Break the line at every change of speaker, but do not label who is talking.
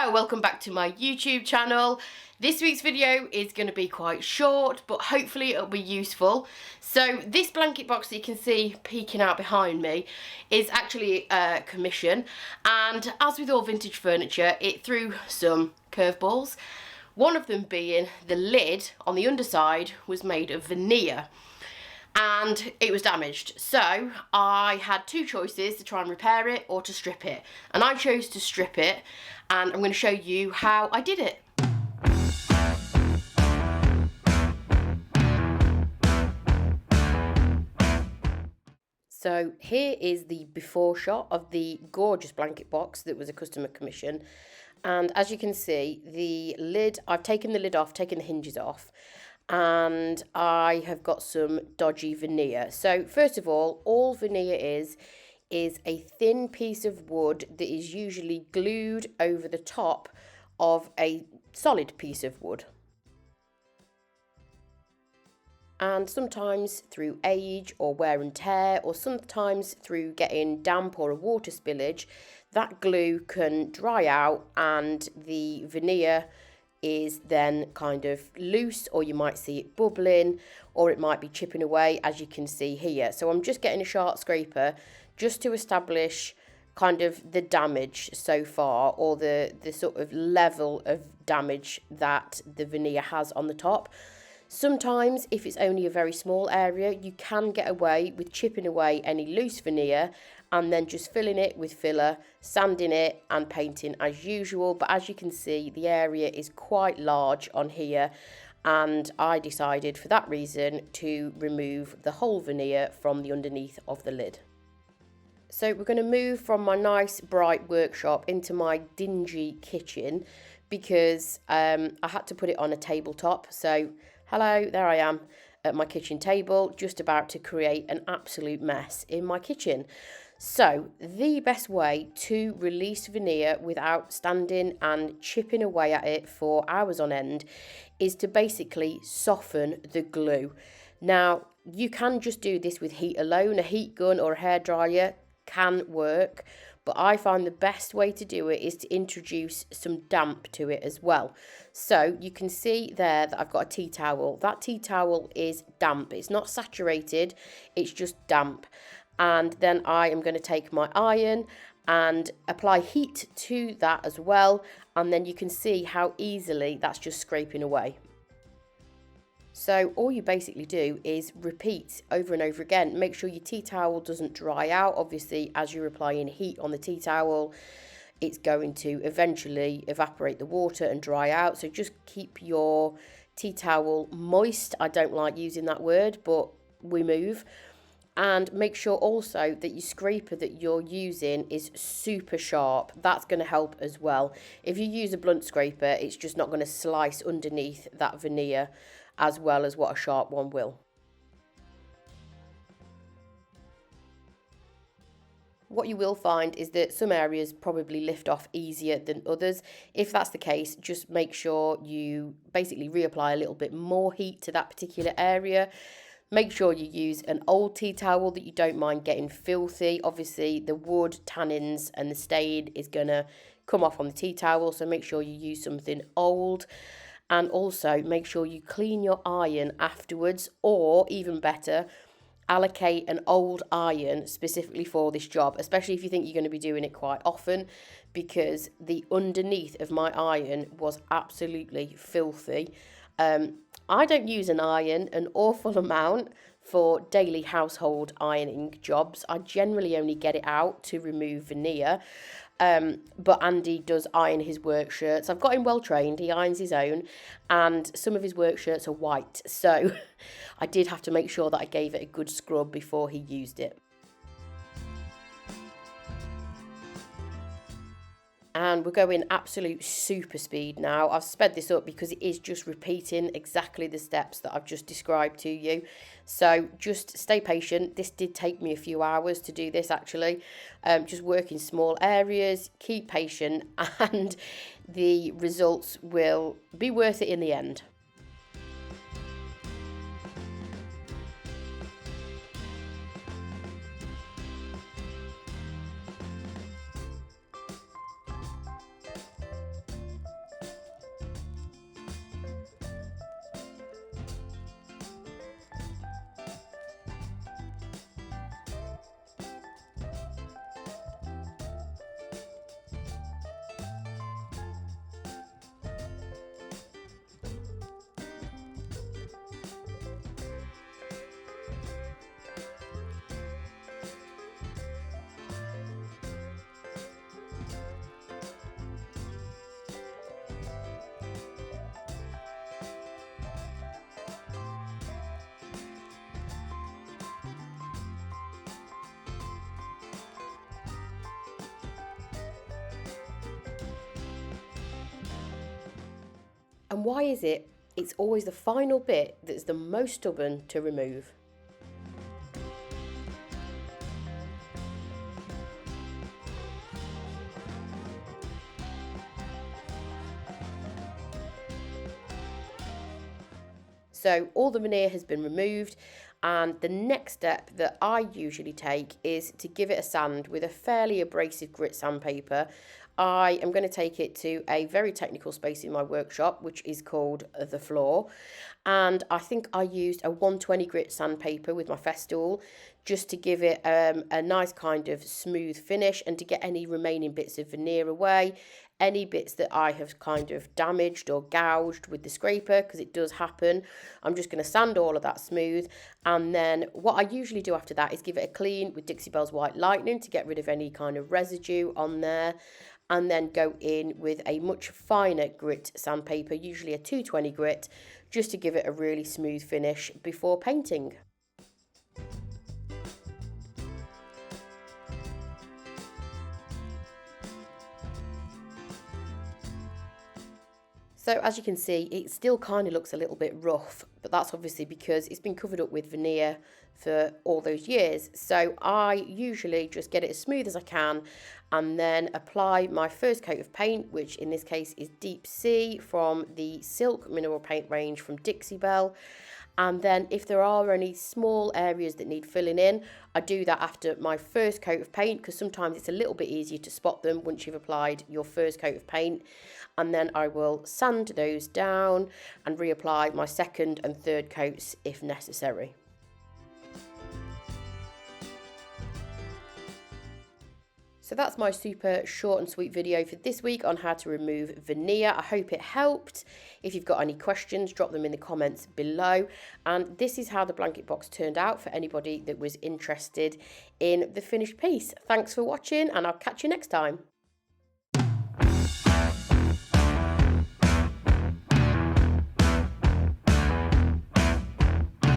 Hello, welcome back to my YouTube channel. This week's video is going to be quite short, but hopefully it'll be useful. So this blanket box that you can see peeking out behind me is actually a commission, and as with all vintage furniture, it threw some curveballs. One of them being the lid on the underside was made of veneer, and it was damaged. So I had two choices: to try and repair it or to strip it, and I chose to strip it, and I'm going to show you how I did it. So here is the before shot of the gorgeous blanket box that was a customer commission, and as you can see, the lid, I've taken the lid off, taken the hinges off, and I have got some dodgy veneer. So first of all veneer is a thin piece of wood that is usually glued over the top of a solid piece of wood. And sometimes through age or wear and tear, or sometimes through getting damp or a water spillage, that glue can dry out and the veneer is then kind of loose, or you might see it bubbling, or it might be chipping away, as you can see here. So I'm just getting a sharp scraper just to establish kind of the damage so far, or the sort of level of damage that the veneer has on the top. Sometimes, if it's only a very small area, you can get away with chipping away any loose veneer and then just filling it with filler, sanding it and painting as usual. But as you can see, the area is quite large on here, and I decided for that reason to remove the whole veneer from the underneath of the lid. So we're going to move from my nice bright workshop into my dingy kitchen, because I had to put it on a tabletop. So hello, there I am at my kitchen table, just about to create an absolute mess in my kitchen. So the best way to release veneer without standing and chipping away at it for hours on end is to basically soften the glue. Now, you can just do this with heat alone. A heat gun or a hairdryer can work, but I find the best way to do it is to introduce some damp to it as well. So you can see there that I've got a tea towel. That tea towel is damp. It's not saturated, it's just damp. And then I am going to take my iron and apply heat to that as well, and then you can see how easily that's just scraping away. So all you basically do is repeat over and over again. Make sure your tea towel doesn't dry out. Obviously, as you're applying heat on the tea towel, it's going to eventually evaporate the water and dry out. So just keep your tea towel moist. I don't like using that word, but we move. And make sure also that your scraper that you're using is super sharp. That's going to help as well. If you use a blunt scraper, it's just not going to slice underneath that veneer as well as what a sharp one will. What you will find is that some areas probably lift off easier than others. If that's the case, just make sure you basically reapply a little bit more heat to that particular area. Make sure you use an old tea towel that you don't mind getting filthy. Obviously, the wood, tannins and the stain is going to come off on the tea towel, so make sure you use something old. And also make sure you clean your iron afterwards, or even better, allocate an old iron specifically for this job, especially if you think you're going to be doing it quite often, because the underneath of my iron was absolutely filthy. I don't use an iron an awful amount for daily household ironing jobs. I generally only get it out to remove veneer. But Andy does iron his work shirts. I've got him well trained. He irons his own, and some of his work shirts are white. So I did have to make sure that I gave it a good scrub before he used it. And we're going absolute super speed now. I've sped this up because it is just repeating exactly the steps that I've just described to you. So just stay patient. This did take me a few hours to do this actually. Just work in small areas, keep patient, and the results will be worth it in the end. And why is it? It's always the final bit that's the most stubborn to remove. So all the veneer has been removed, and the next step that I usually take is to give it a sand with a fairly abrasive grit sandpaper. I am going to take it to a very technical space in my workshop, which is called the floor. And I think I used a 120 grit sandpaper with my Festool just to give it a nice kind of smooth finish and to get any remaining bits of veneer away. Any bits that I have kind of damaged or gouged with the scraper, because it does happen, I'm just going to sand all of that smooth. And then what I usually do after that is give it a clean with Dixie Belle's White Lightning to get rid of any kind of residue on there. And then go in with a much finer grit sandpaper, usually a 220 grit, just to give it a really smooth finish before painting. So as you can see, it still kind of looks a little bit rough, but that's obviously because it's been covered up with veneer for all those years. So I usually just get it as smooth as I can and then apply my first coat of paint, which in this case is Deep Sea from the Silk Mineral Paint range from Dixie Belle. And then if there are any small areas that need filling in, I do that after my first coat of paint, because sometimes it's a little bit easier to spot them once you've applied your first coat of paint. And then I will sand those down and reapply my second and third coats if necessary. So that's my super short and sweet video for this week on how to remove veneer. I hope it helped. If you've got any questions, drop them in the comments below. And this is how the blanket box turned out for anybody that was interested in the finished piece. Thanks for watching, and I'll catch you next time.